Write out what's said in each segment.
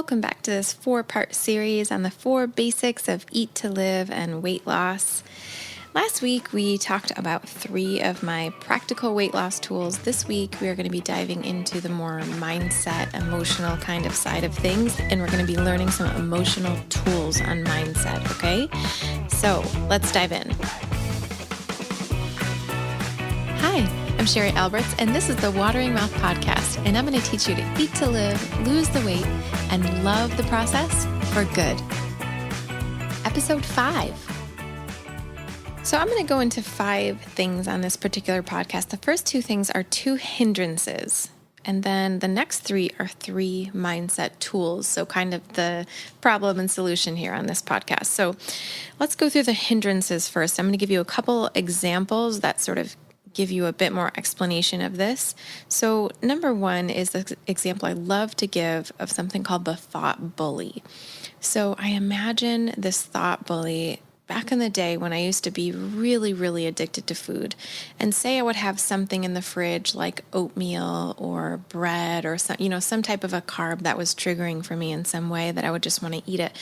Welcome back to this 4-part series on the 4 basics of Eat to Live and weight loss. Last week, we talked about 3 of my practical weight loss tools. This week, we are going to be diving into the more mindset, emotional kind of side of things, and we're going to be learning some emotional tools on mindset, okay? So let's dive in. Hi, I'm Cheri Alberts, and this is the Watering Mouth Podcast, and I'm going to teach you to eat to live, lose the weight, and love the process for good. Episode 5. So I'm going to go into 5 things on this particular podcast. The first 2 things are 2 hindrances, and then the next 3 are 3 mindset tools. So kind of the problem and solution here on this podcast. So let's go through the hindrances first. I'm going to give you a couple examples that sort of give you a bit more explanation of this. So number 1 is the example I love to give of something called the thought bully. So I imagine this thought bully back in the day when I used to be really, really addicted to food, and say I would have something in the fridge like oatmeal or bread or some type of a carb that was triggering for me in some way that I would just want to eat it.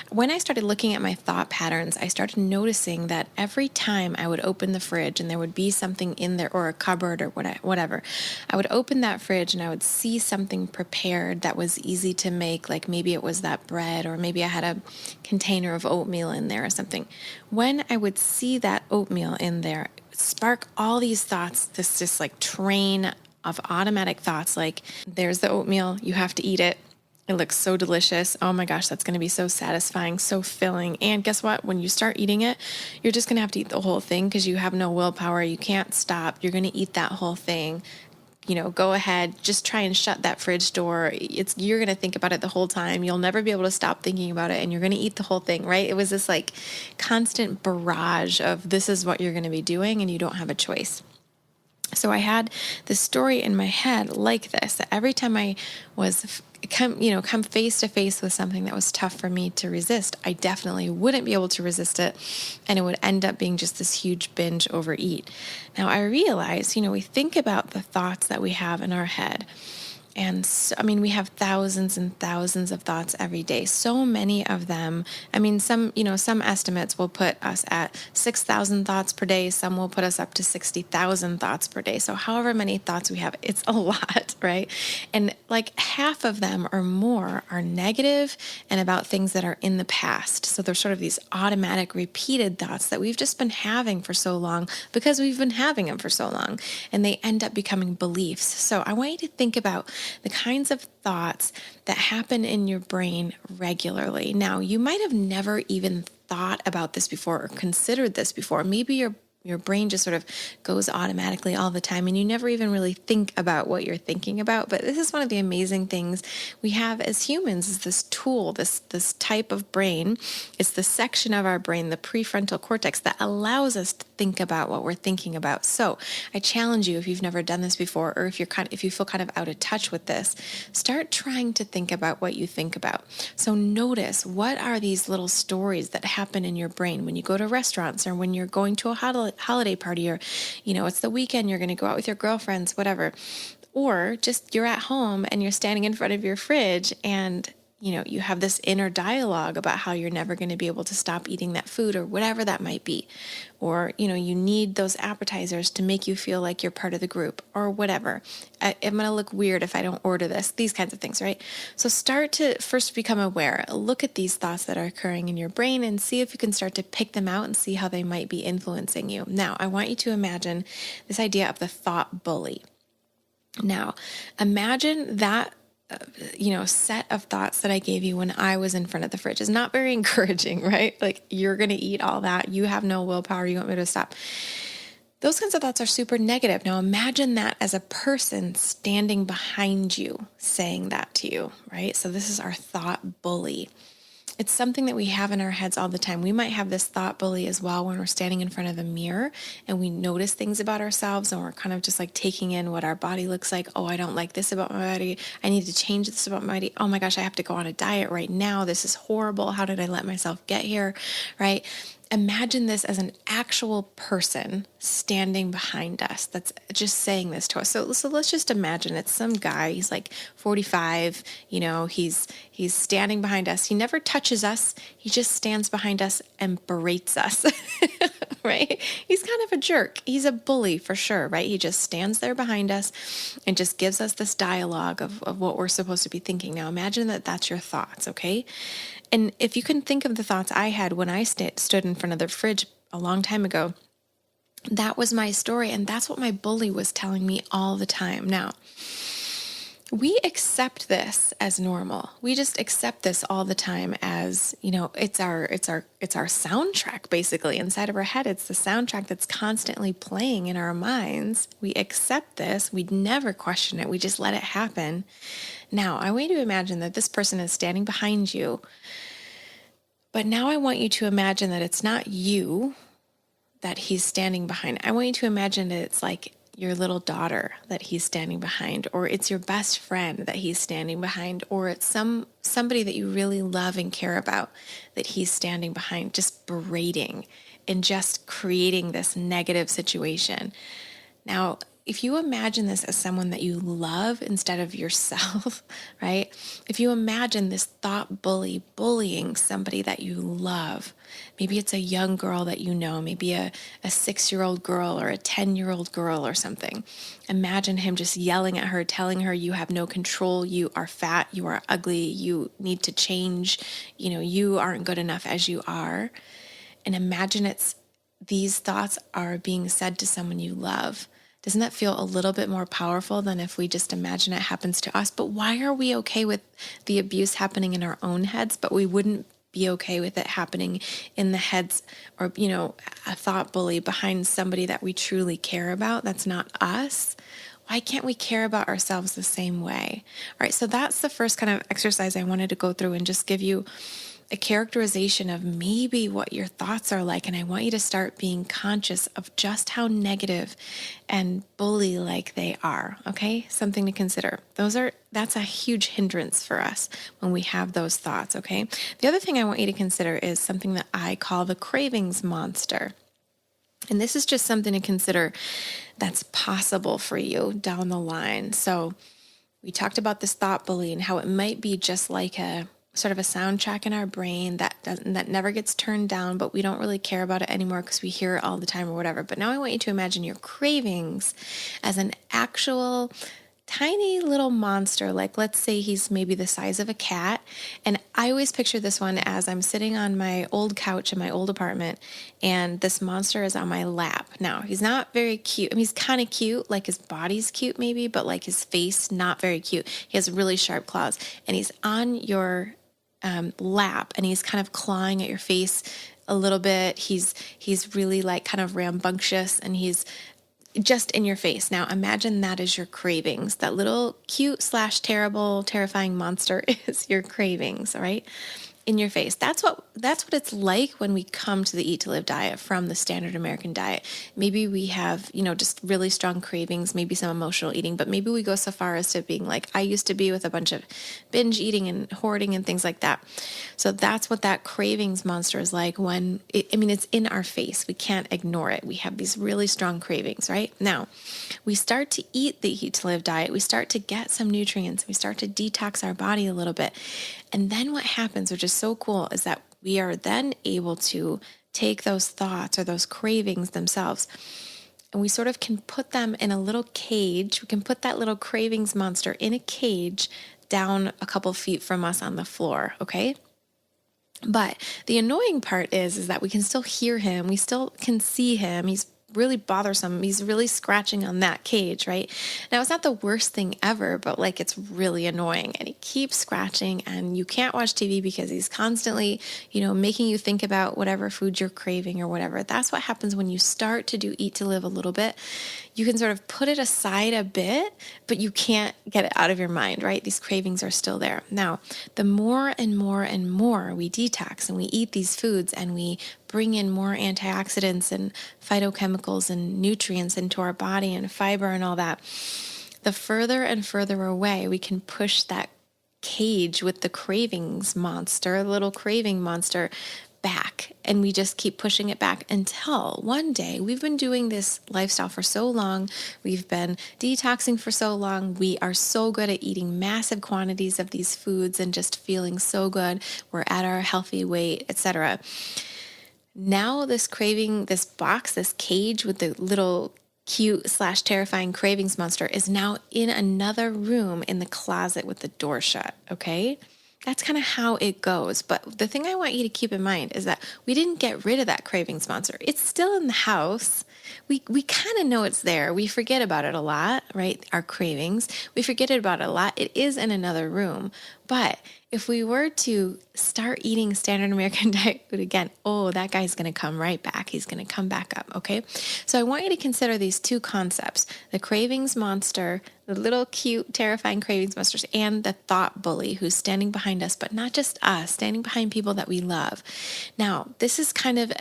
When I started looking at my thought patterns, I started noticing that every time I would open the fridge and there would be something in there, or a cupboard or whatever, I would open that fridge and I would see something prepared that was easy to make, like maybe it was that bread, or maybe I had a container of oatmeal in there or something. When I would see that oatmeal in there, it would spark all these thoughts, this just like train of automatic thoughts, like there's the oatmeal, you have to eat it. It looks so delicious. Oh my gosh, that's going to be so satisfying, so filling. And guess what? When you start eating it, you're just going to have to eat the whole thing because you have no willpower. You can't stop. You're going to eat that whole thing. Go ahead, just try and shut that fridge door. You're going to think about it the whole time. You'll never be able to stop thinking about it, and you're going to eat the whole thing, right? It was this like constant barrage of this is what you're going to be doing, and you don't have a choice. So I had this story in my head like this, that every time I was come face to face with something that was tough for me to resist, I definitely wouldn't be able to resist it, and it would end up being just this huge binge overeat. Now I realize, we think about the thoughts that we have in our head. And so, we have thousands and thousands of thoughts every day. So many of them, some estimates will put us at 6,000 thoughts per day. Some will put us up to 60,000 thoughts per day. So however many thoughts we have, it's a lot, right? And like half of them or more are negative and about things that are in the past. So they're sort of these automatic repeated thoughts that we've just been having for so long because we've been having them for so long. And they end up becoming beliefs. So I want you to think about the kinds of thoughts that happen in your brain regularly. Now, you might have never even thought about this before or considered this before. Maybe your brain just sort of goes automatically all the time and you never even really think about what you're thinking about. But this is one of the amazing things we have as humans, is this tool, this type of brain. It's the section of our brain, the prefrontal cortex, that allows us to think about what we're thinking about. So I challenge you, if you've never done this before, or if you feel kind of out of touch with this, start trying to think about what you think about. So notice, what are these little stories that happen in your brain when you go to restaurants, or when you're going to a holiday party, or it's the weekend, you're going to go out with your girlfriends, whatever, or just you're at home and you're standing in front of your fridge and you have this inner dialogue about how you're never going to be able to stop eating that food, or whatever that might be. Or, you need those appetizers to make you feel like you're part of the group, or whatever. I'm going to look weird if I don't order this, these kinds of things, right? So start to first become aware. Look at these thoughts that are occurring in your brain and see if you can start to pick them out and see how they might be influencing you. Now, I want you to imagine this idea of the thought bully. Now, imagine that set of thoughts that I gave you when I was in front of the fridge is not very encouraging, right? Like, you're going to eat all that. You have no willpower. You want me to stop. Those kinds of thoughts are super negative. Now imagine that as a person standing behind you saying that to you, right? So this is our thought bully. It's something that we have in our heads all the time. We might have this thought bully as well when we're standing in front of a mirror and we notice things about ourselves and we're kind of just like taking in what our body looks like. Oh, I don't like this about my body. I need to change this about my body. Oh my gosh, I have to go on a diet right now. This is horrible. How did I let myself get here, right? Imagine this as an actual person standing behind us that's just saying this to us. So let's just imagine it's some guy, he's like 45, he's standing behind us. He never touches us. He just stands behind us and berates us, right? He's kind of a jerk. He's a bully for sure, right? He just stands there behind us and just gives us this dialogue of what we're supposed to be thinking. Now imagine that that's your thoughts, okay? And if you can think of the thoughts I had when I stood in front of the fridge a long time ago, that was my story, and that's what my bully was telling me all the time. Now, we accept this as normal. We just accept this all the time as, it's our soundtrack basically inside of our head. It's the soundtrack that's constantly playing in our minds. We accept this. We never question it. We just let it happen. Now, I want you to imagine that this person is standing behind you, but now I want you to imagine that it's not you that he's standing behind. I want you to imagine that it's like your little daughter that he's standing behind, or it's your best friend that he's standing behind, or it's somebody that you really love and care about that he's standing behind, just berating and just creating this negative situation. Now, if you imagine this as someone that you love instead of yourself, right? If you imagine this thought bully bullying somebody that you love, maybe it's a young girl that you know, maybe a 6-year-old girl or a 10-year-old girl or something. Imagine him just yelling at her, telling her you have no control, you are fat, you are ugly, you need to change, you aren't good enough as you are. And imagine these thoughts are being said to someone you love. Doesn't that feel a little bit more powerful than if we just imagine it happens to us? But why are we okay with the abuse happening in our own heads, but we wouldn't be okay with it happening in the heads or, a thought bully behind somebody that we truly care about? That's not us. Why can't we care about ourselves the same way? All right, so that's the first kind of exercise I wanted to go through and just give you a characterization of maybe what your thoughts are like. And I want you to start being conscious of just how negative and bully-like they are, okay? Something to consider. That's a huge hindrance for us when we have those thoughts, okay? The other thing I want you to consider is something that I call the Cravings Monster. And this is just something to consider that's possible for you down the line. So we talked about this thought bully and how it might be just like a sort of a soundtrack in our brain that never gets turned down, but we don't really care about it anymore because we hear it all the time or whatever. But now I want you to imagine your cravings as an actual tiny little monster. Like, let's say he's maybe the size of a cat. And I always picture this one as I'm sitting on my old couch in my old apartment and this monster is on my lap. Now, he's not very cute. I mean, he's kind of cute, like his body's cute maybe, but like his face, not very cute. He has really sharp claws and he's on your lap and he's kind of clawing at your face a little bit. He's really like kind of rambunctious and he's just in your face. Now imagine that is your cravings. That little cute / terrible, terrifying monster is your cravings, all right? In your face. That's what it's like when we come to the Eat to Live diet from the standard American diet. Maybe we have, just really strong cravings, maybe some emotional eating, but maybe we go so far as to being like I used to be with a bunch of binge eating and hoarding and things like that. So that's what that cravings monster is like when, it's in our face. We can't ignore it. We have these really strong cravings, right? Now, we start to eat the Eat to Live diet. We start to get some nutrients. We start to detox our body a little bit. And then what happens, which is so cool, is that we are then able to take those thoughts or those cravings themselves and we sort of can put them in a little cage. We can put that little cravings monster in a cage down a couple feet from us on the floor, okay? But the annoying part is that we can still hear him. We still can see him. He's really bothersome. He's really scratching on that cage, right? Now, it's not the worst thing ever, but like it's really annoying and he keeps scratching and you can't watch TV because he's constantly, making you think about whatever food you're craving or whatever. That's what happens when you start to do Eat to Live a little bit. You can sort of put it aside a bit, but you can't get it out of your mind, right? These cravings are still there. Now, the more and more and more we detox and we eat these foods and we bring in more antioxidants and phytochemicals and nutrients into our body and fiber and all that, the further and further away we can push that cage with the cravings monster, little craving monster, back, and we just keep pushing it back until one day we've been doing this lifestyle for so long. We've been detoxing for so long. We are so good at eating massive quantities of these foods and just feeling so good. We're at our healthy weight, etc. Now this craving, this box, this cage with the little cute / terrifying cravings monster is now in another room in the closet with the door shut. Okay. That's kind of how it goes. But the thing I want you to keep in mind is that we didn't get rid of that cravings monster. It's still in the house. We kind of know it's there. We forget about it a lot, right? Our cravings. We forget about it a lot. It is in another room. But if we were to start eating standard American diet food again, that guy's going to come right back. He's going to come back up, okay? So I want you to consider these two concepts, the cravings monster, the little cute, terrifying cravings monsters, and the thought bully who's standing behind us, but not just us, standing behind people that we love. Now, this is kind of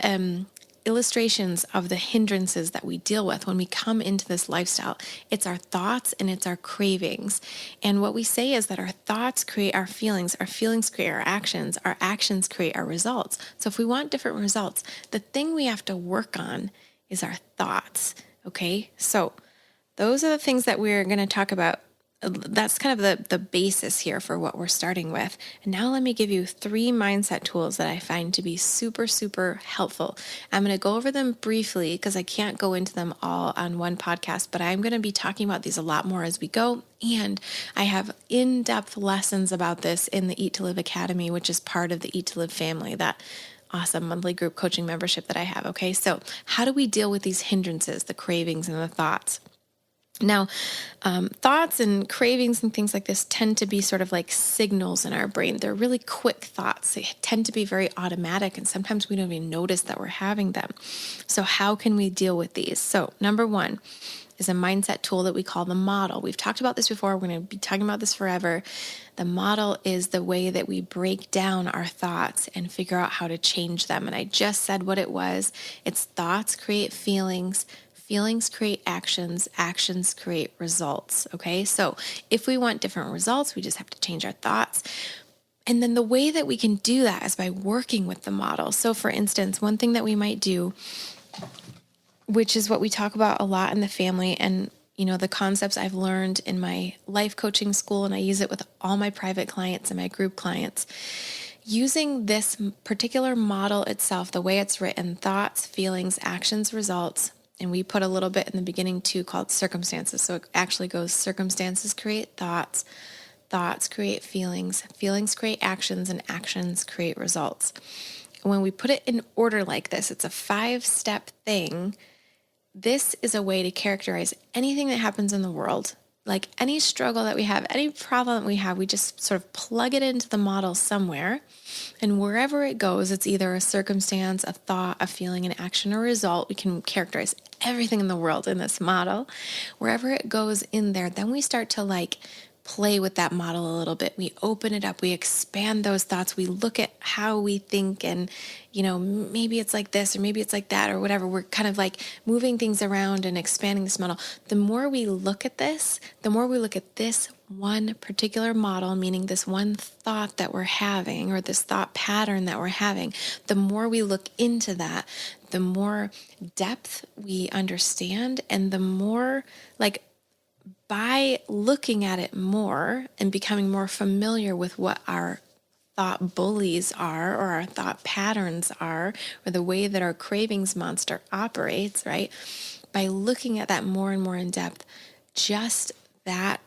illustrations of the hindrances that we deal with when we come into this lifestyle. It's our thoughts and it's our cravings. And what we say is that our thoughts create our feelings create our actions create our results. So if we want different results, the thing we have to work on is our thoughts. Okay, so those are the things that we're going to talk about. That's kind of the basis here for what we're starting with. And now let me give you 3 mindset tools that I find to be super, super helpful. I'm going to go over them briefly because I can't go into them all on one podcast, but I'm going to be talking about these a lot more as we go. And I have in-depth lessons about this in the Eat to Live Academy, which is part of the Eat to Live family, that awesome monthly group coaching membership that I have. Okay, so how do we deal with these hindrances, the cravings and the thoughts? Now, thoughts and cravings and things like this tend to be sort of like signals in our brain. They're really quick thoughts. They tend to be very automatic, and sometimes we don't even notice that we're having them. So how can we deal with these? So number 1 is a mindset tool that we call the model. We've talked about this before. We're going to be talking about this forever. The model is the way that we break down our thoughts and figure out how to change them. And I just said what it was. It's thoughts create feelings. Feelings create actions, actions create results, okay? So if we want different results, we just have to change our thoughts. And then the way that we can do that is by working with the model. So for instance, one thing that we might do, which is what we talk about a lot in the family, and the concepts I've learned in my life coaching school, and I use it with all my private clients and my group clients, using this particular model itself, the way it's written, thoughts, feelings, actions, results. And we put a little bit in the beginning too called circumstances. So it actually goes circumstances create thoughts, thoughts create feelings, feelings create actions, and actions create results. And when we put it in order like this, it's a 5-step thing. This is a way to characterize anything that happens in the world, like any struggle that we have, any problem that we have, we just sort of plug it into the model somewhere. And wherever it goes, it's either a circumstance, a thought, a feeling, an action, or result. We can characterize everything in the world in this model. Wherever it goes in there, then we start to play with that model a little bit. We open it up, we expand those thoughts, we look at how we think, and maybe it's like this, or maybe it's like that, or whatever. We're kind of moving things around and expanding this model. The more we look at this, the more we look at this one particular model, meaning this one thought that we're having, or this thought pattern that we're having, the more we look into that, the more depth we understand, and the more by looking at it more and becoming more familiar with what our thought bullies are, or our thought patterns are, or the way that our cravings monster operates, right? By looking at that more and more in depth, just that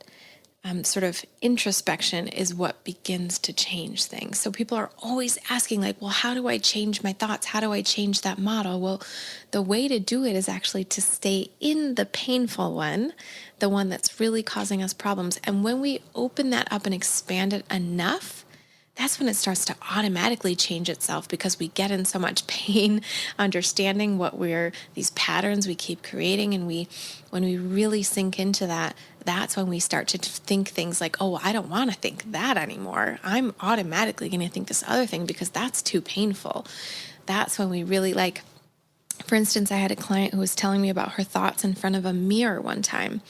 sort of introspection is what begins to change things. So people are always asking well, how do I change my thoughts? How do I change that model? Well, the way to do it is actually to stay in the painful one, the one that's really causing us problems. And when we open that up and expand it enough, that's when it starts to automatically change itself, because we get in so much pain understanding these patterns we keep creating. And when we really sink into that, that's when we start to think things like, I don't want to think that anymore. I'm automatically going to think this other thing because that's too painful. That's when we really for instance, I had a client who was telling me about her thoughts in front of a mirror one time.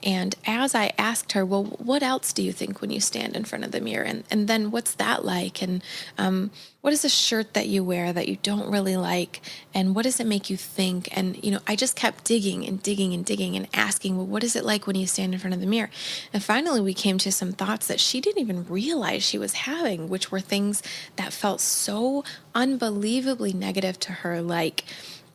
And as I asked her, well, what else do you think when you stand in front of the mirror? And then what's that like? And what is a shirt that you wear that you don't really like? And what does it make you think? And, I just kept digging and digging and digging and asking, well, what is it like when you stand in front of the mirror? And finally, we came to some thoughts that she didn't even realize she was having, which were things that felt so unbelievably negative to her. Like,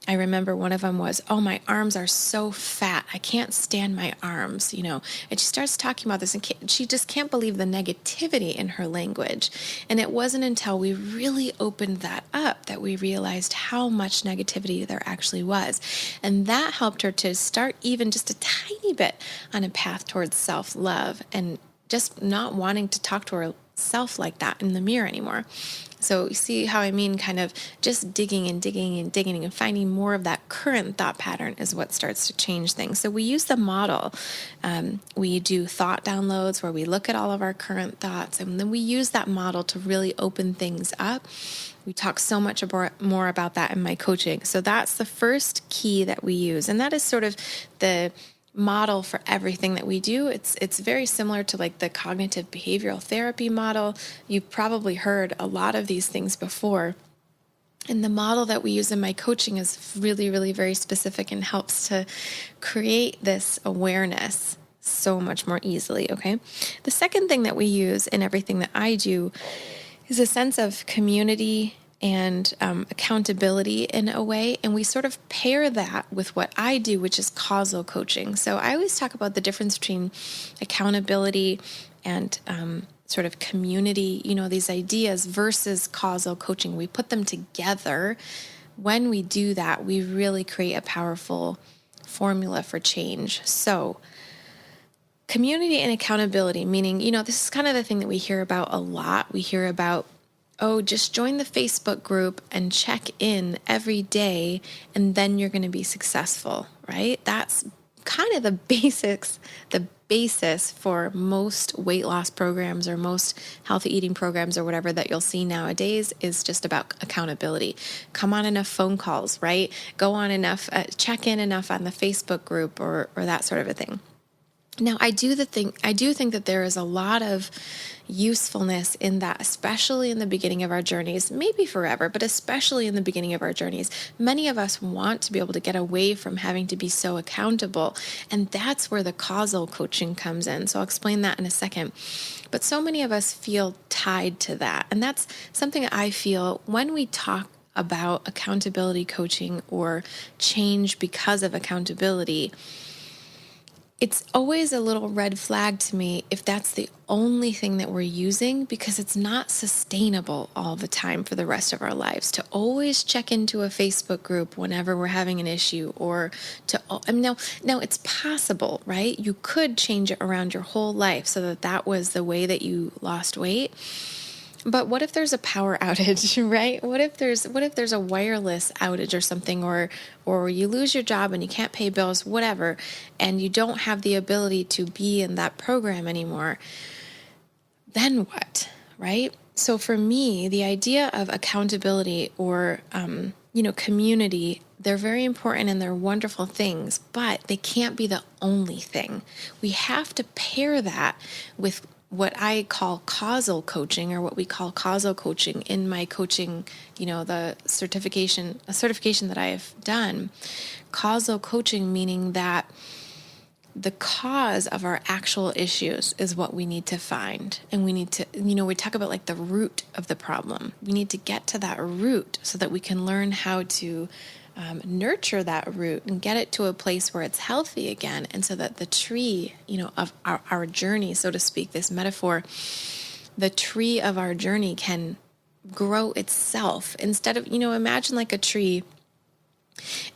I remember one of them was, oh, my arms are so fat. I can't stand my arms, And she starts talking about this, and she just can't believe the negativity in her language. And it wasn't until we really opened that up that we realized how much negativity there actually was. And that helped her to start even just a tiny bit on a path towards self-love and just not wanting to talk to herself like that in the mirror anymore. So you see how I mean, kind of just digging and digging and digging and finding more of that current thought pattern is what starts to change things. So we use the model. We do thought downloads where we look at all of our current thoughts, and then we use that model to really open things up. We talk so much more about that in my coaching. So that's the first key that we use, and that is sort of the model for everything that we do. It's very similar to like the cognitive behavioral therapy model. You've probably heard a lot of these things before. And the model that we use in my coaching is really, really very specific and helps to create this awareness so much more easily, okay? The second thing that we use in everything that I do is a sense of community and accountability in a way. And we sort of pair that with what I do, which is causal coaching. So I always talk about the difference between accountability and sort of community, these ideas versus causal coaching. We put them together. When we do that, we really create a powerful formula for change. So community and accountability, meaning, this is kind of the thing that we hear about a lot. We hear about, oh, just join the Facebook group and check in every day, and then you're going to be successful, right? That's kind of the basis for most weight loss programs or most healthy eating programs or whatever that you'll see nowadays is just about accountability. Come on enough phone calls, right? Go on enough, check in enough on the Facebook group or that sort of a thing. Now, I do think that there is a lot of usefulness in that, especially in the beginning of our journeys, maybe forever, but especially in the beginning of our journeys. Many of us want to be able to get away from having to be so accountable, and that's where the causal coaching comes in. So I'll explain that in a second. But so many of us feel tied to that, and that's something that I feel when we talk about accountability coaching or change because of accountability. It's always a little red flag to me if that's the only thing that we're using, because it's not sustainable all the time for the rest of our lives to always check into a Facebook group whenever we're having an issue, or to, now it's possible, right? You could change it around your whole life so that was the way that you lost weight. But what if there's a power outage, right? What if there's a wireless outage or something, or you lose your job and you can't pay bills, whatever, and you don't have the ability to be in that program anymore? Then what, right? So for me, the idea of accountability or community, they're very important and they're wonderful things, but they can't be the only thing. We have to pair that with what I call causal coaching, or what we call causal coaching in my coaching, the certification that I have done. Causal coaching meaning that the cause of our actual issues is what we need to find. And we need to, we talk about like the root of the problem. We need to get to that root so that we can learn how to nurture that root and get it to a place where it's healthy again. And so that the tree, of our journey, so to speak, this metaphor, the tree of our journey can grow itself instead of, imagine like a tree.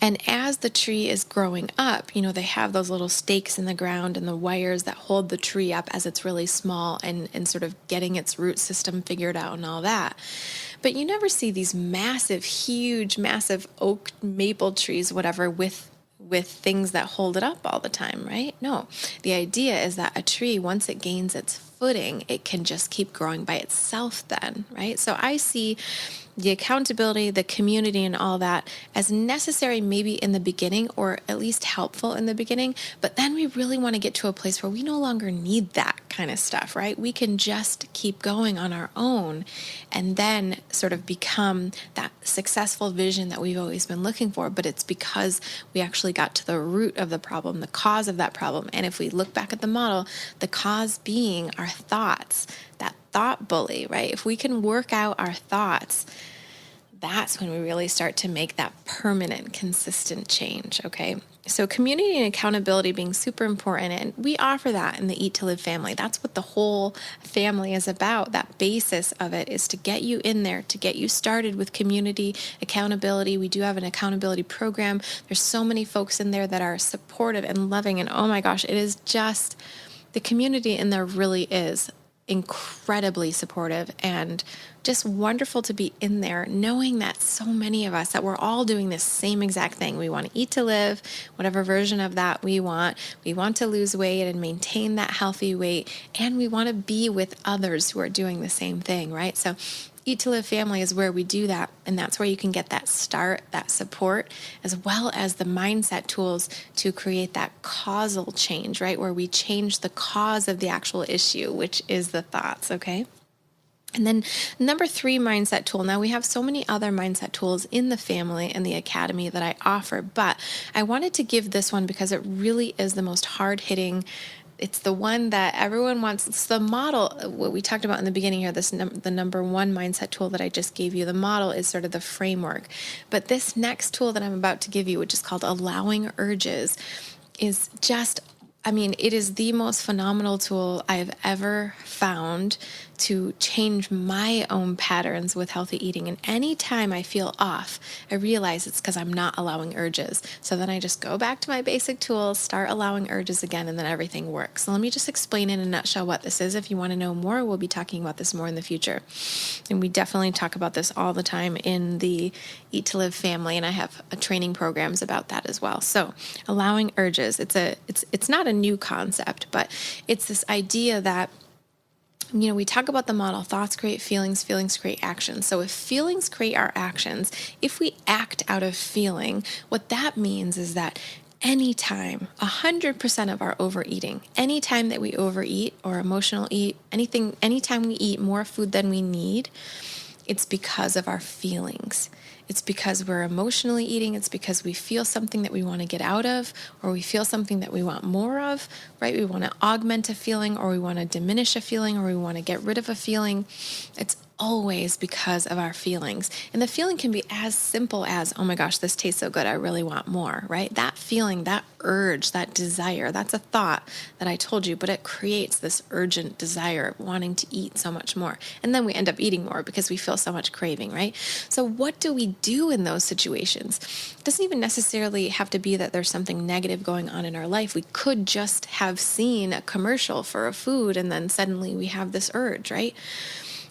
And as the tree is growing up, they have those little stakes in the ground and the wires that hold the tree up as it's really small and sort of getting its root system figured out and all that. But you never see these massive oak, maple trees, whatever, with things that hold it up all the time, right? No, the idea is that a tree, once it gains its footing, it can just keep growing by itself then, right? So I see the accountability, the community, and all that as necessary maybe in the beginning, or at least helpful in the beginning. But then we really want to get to a place where we no longer need that kind of stuff, right? We can just keep going on our own and then sort of become that successful vision that we've always been looking for. But it's because we actually got to the root of the problem, the cause of that problem. And if we look back at the model, the cause being our thoughts, that thought bully, right? If we can work out our thoughts, that's when we really start to make that permanent, consistent change, okay? So community and accountability being super important, and we offer that in the Eat to Live family. That's what the whole family is about. That basis of it is to get you in there, to get you started with community, accountability. We do have an accountability program. There's so many folks in there that are supportive and loving, and oh my gosh, it is just, the community in there really is incredibly supportive and just wonderful to be in there, knowing that so many of us, that we're all doing this same exact thing. We want to eat to live, whatever version of that we want. We want to lose weight and maintain that healthy weight, and we want to be with others who are doing the same thing, right? So Eat to Live family is where we do that, and that's where you can get that start, that support, as well as the mindset tools to create that causal change, right? Where we change the cause of the actual issue, which is the thoughts, okay? And then number 3 mindset tool. Now we have so many other mindset tools in the family and the academy that I offer, but I wanted to give this one because it really is the most hard-hitting. It's the one that everyone wants. It's the model, what we talked about in the beginning here, the number 1 mindset tool that I just gave you. The model is sort of the framework. But this next tool that I'm about to give you, which is called Allowing Urges, is just, it is the most phenomenal tool I've ever found to change my own patterns with healthy eating. And anytime I feel off, I realize it's because I'm not allowing urges. So then I just go back to my basic tools, start allowing urges again, and then everything works. So let me just explain in a nutshell what this is. If you want to know more, we'll be talking about this more in the future. And we definitely talk about this all the time in the Eat to Live family, and I have training programs about that as well. So allowing urges, it's not a new concept, but it's this idea that we talk about the model, thoughts create feelings, feelings create actions. So if feelings create our actions, if we act out of feeling, what that means is that anytime, 100% of our overeating, anytime that we overeat or emotional eat, anytime we eat more food than we need, it's because of our feelings. It's because we're emotionally eating. It's because we feel something that we want to get out of, or we feel something that we want more of, right? We want to augment a feeling, or we want to diminish a feeling, or we want to get rid of a feeling. It's always because of our feelings. And the feeling can be as simple as, oh my gosh, this tastes so good, I really want more, right? That feeling, that urge, that desire, that's a thought that I told you, but it creates this urgent desire of wanting to eat so much more. And then we end up eating more because we feel so much craving, right? So what do we do in those situations? It doesn't even necessarily have to be that there's something negative going on in our life. We could just have seen a commercial for a food and then suddenly we have this urge, right?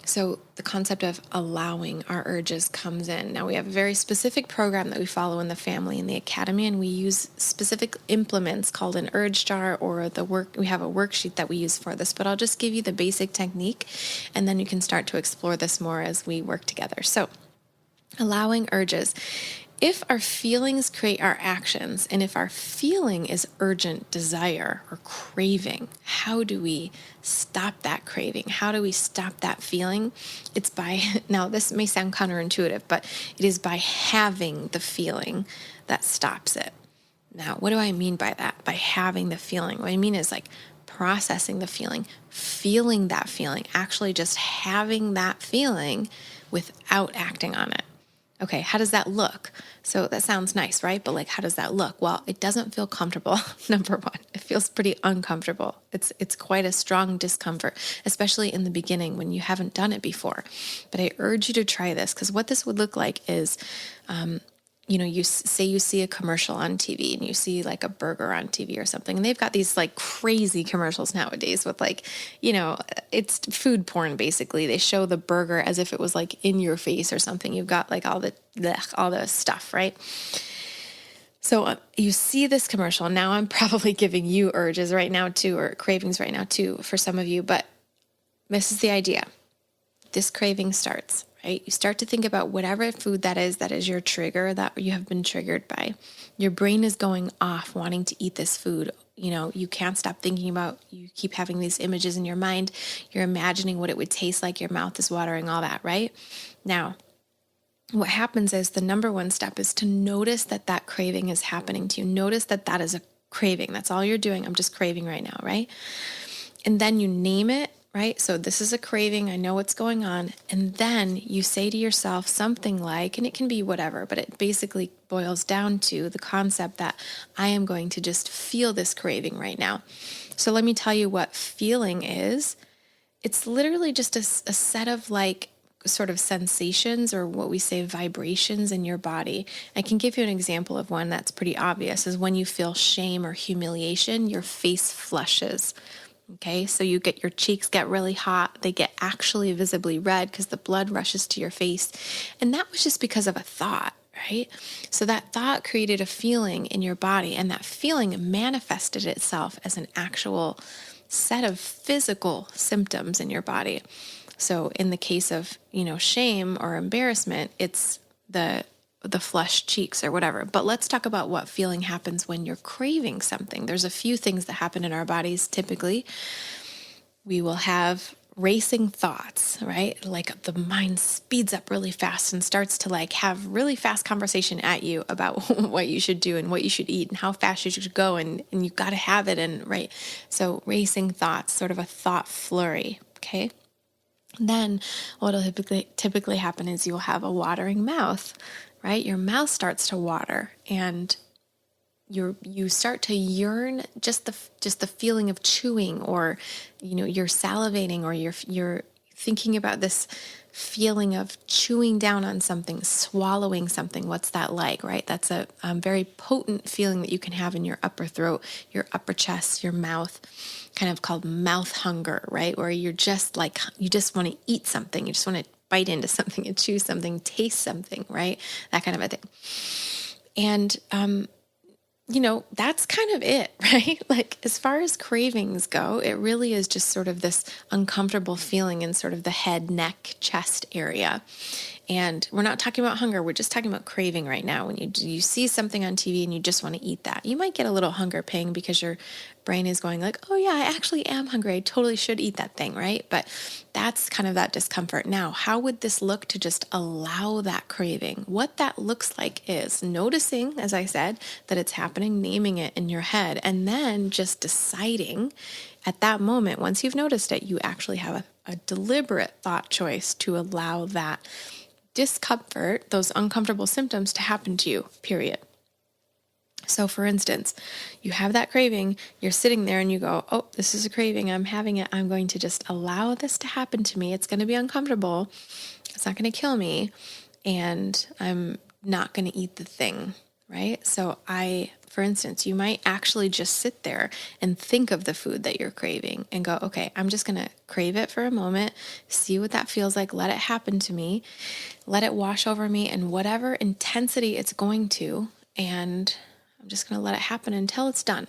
So the concept of allowing our urges comes in. Now we have a very specific program that we follow in the family in the academy, and we use specific implements called an urge jar, or we have a worksheet that we use for this, but I'll just give you the basic technique and then you can start to explore this more as we work together. So allowing urges. If our feelings create our actions, and if our feeling is urgent desire or craving, how do we stop that craving? How do we stop that feeling? It's by, now this may sound counterintuitive, but it is by having the feeling that stops it. Now, what do I mean by that? By having the feeling. What I mean is like processing the feeling that feeling, actually just having that feeling without acting on it. Okay, how does that look? So that sounds nice, right? But how does that look? Well, it doesn't feel comfortable, number 1. It feels pretty uncomfortable. It's quite a strong discomfort, especially in the beginning when you haven't done it before. But I urge you to try this, because what this would look like is, you see a commercial on TV and you see a burger on TV or something, and they've got these crazy commercials nowadays with it's food porn basically. They show the burger as if it was in your face or something. You've got all the stuff, right? So you see this commercial. Now I'm probably giving you urges right now too, or cravings right now too, for some of you, but this is the idea. This craving starts, right? You start to think about whatever food that is your trigger that you have been triggered by. Your brain is going off wanting to eat this food. You can't stop thinking about, you keep having these images in your mind. You're imagining what it would taste like. Your mouth is watering, all that, right? Now, what happens is the number one step is to notice that craving is happening to you. Notice that is a craving. That's all you're doing. I'm just craving right now, right? And then you name it, right? So this is a craving. I know what's going on. And then you say to yourself something like, and it can be whatever, but it basically boils down to the concept that I am going to just feel this craving right now. So let me tell you what feeling is. It's literally just a set of sort of sensations, or what we say vibrations in your body. I can give you an example of one that's pretty obvious, is when you feel shame or humiliation, your face flushes. Okay, so your cheeks get really hot. They get actually visibly red because the blood rushes to your face. And that was just because of a thought, right? So that thought created a feeling in your body, and that feeling manifested itself as an actual set of physical symptoms in your body. So in the case of, shame or embarrassment, it's the flushed cheeks or whatever. But let's talk about what feeling happens when you're craving something. There's a few things that happen in our bodies. Typically, we will have racing thoughts, right? Like the mind speeds up really fast and starts to have really fast conversation at you about what you should do and what you should eat and how fast you should go, and you got to have it, and right. So racing thoughts, sort of a thought flurry, okay? Then what will typically happen is you'll have a watering mouth, right? Your mouth starts to water, and you start to yearn just the feeling of chewing, or you're salivating, or you're thinking about this feeling of chewing down on something, swallowing something. What's that like, right? That's a very potent feeling that you can have in your upper throat, your upper chest, your mouth, kind of called mouth hunger, right? Where you're just you just want to eat something. You just want to bite into something and chew something, taste something, right? That kind of a thing. And, that's kind of it, right? As far as cravings go, it really is just sort of this uncomfortable feeling in sort of the head, neck, chest area. And we're not talking about hunger. We're just talking about craving right now. When you see something on TV and you just want to eat that, you might get a little hunger pang because your brain is going oh yeah, I actually am hungry. I totally should eat that thing, right? But that's kind of that discomfort. Now, how would this look to just allow that craving? What that looks like is noticing, as I said, that it's happening, naming it in your head, and then just deciding at that moment, once you've noticed it, you actually have a deliberate thought choice to allow that discomfort, those uncomfortable symptoms, to happen to you, period. So for instance, you have that craving, you're sitting there and you go, oh, this is a craving, I'm having it, I'm going to just allow this to happen to me. It's going to be uncomfortable. It's not going to kill me. And I'm not going to eat the thing, right? So for instance, you might actually just sit there and think of the food that you're craving and go, okay, I'm just going to crave it for a moment, see what that feels like, let it happen to me, let it wash over me in whatever intensity it's going to, and I'm just going to let it happen until it's done.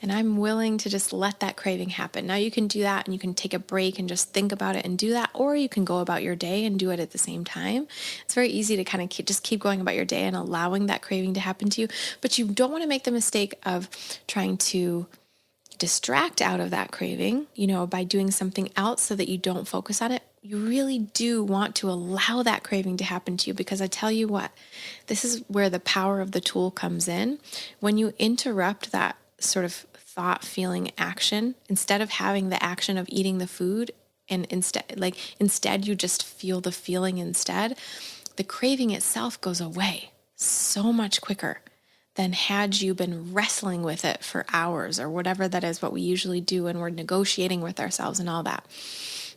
And I'm willing to just let that craving happen. Now you can do that, and you can take a break and just think about it and do that, or you can go about your day and do it at the same time. It's very easy to kind of keep going about your day and allowing that craving to happen to you. But you don't want to make the mistake of trying to distract out of that craving, by doing something else so that you don't focus on it. You really do want to allow that craving to happen to you, because I tell you what, this is where the power of the tool comes in. When you interrupt that sort of thought, feeling, action, instead of having the action of eating the food, and instead you just feel the feeling instead, the craving itself goes away so much quicker than had you been wrestling with it for hours, or whatever that is, what we usually do when we're negotiating with ourselves and all that.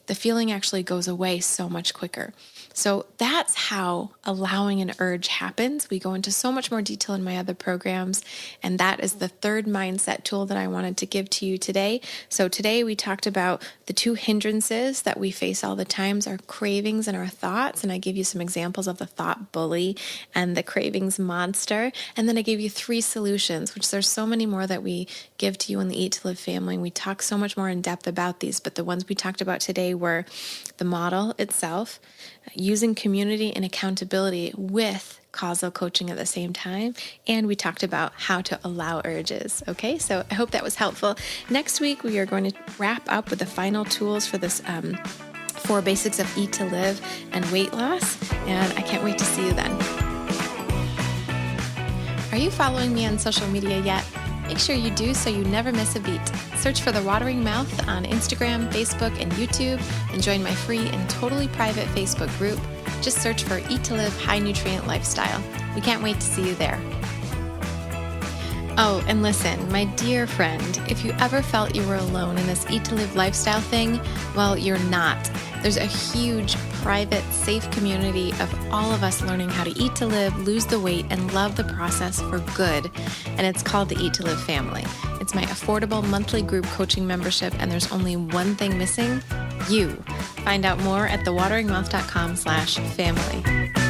The feeling actually goes away so much quicker. So that's how allowing an urge happens. We go into so much more detail in my other programs, and that is the third mindset tool that I wanted to give to you today. So today we talked about the two hindrances that we face all the times, our cravings and our thoughts, and I gave you some examples of the thought bully and the cravings monster, and then I gave you 3 solutions, which there's so many more that we give to you in the Eat to Live family, and we talk so much more in depth about these, but the ones we talked about today were the model itself, using community and accountability with causal coaching at the same time, and we talked about how to allow urges. Okay, so I hope that was helpful. Next week, we are going to wrap up with the final tools for this 4 basics of Eat to Live and weight loss, and I can't wait to see you then. Are you following me on social media yet? Make sure you do so you never miss a beat. Search for The Watering Mouth on Instagram, Facebook, and YouTube, and join my free and totally private Facebook group. Just search for Eat to Live High Nutrient Lifestyle. We can't wait to see you there. Oh, and listen, my dear friend, if you ever felt you were alone in this Eat to Live lifestyle thing, well, you're not. There's a huge, private, safe community of all of us learning how to eat to live, lose the weight, and love the process for good. And it's called the Eat to Live family. It's my affordable monthly group coaching membership, and there's only one thing missing: you. Find out more at thewateringmouth.com/family.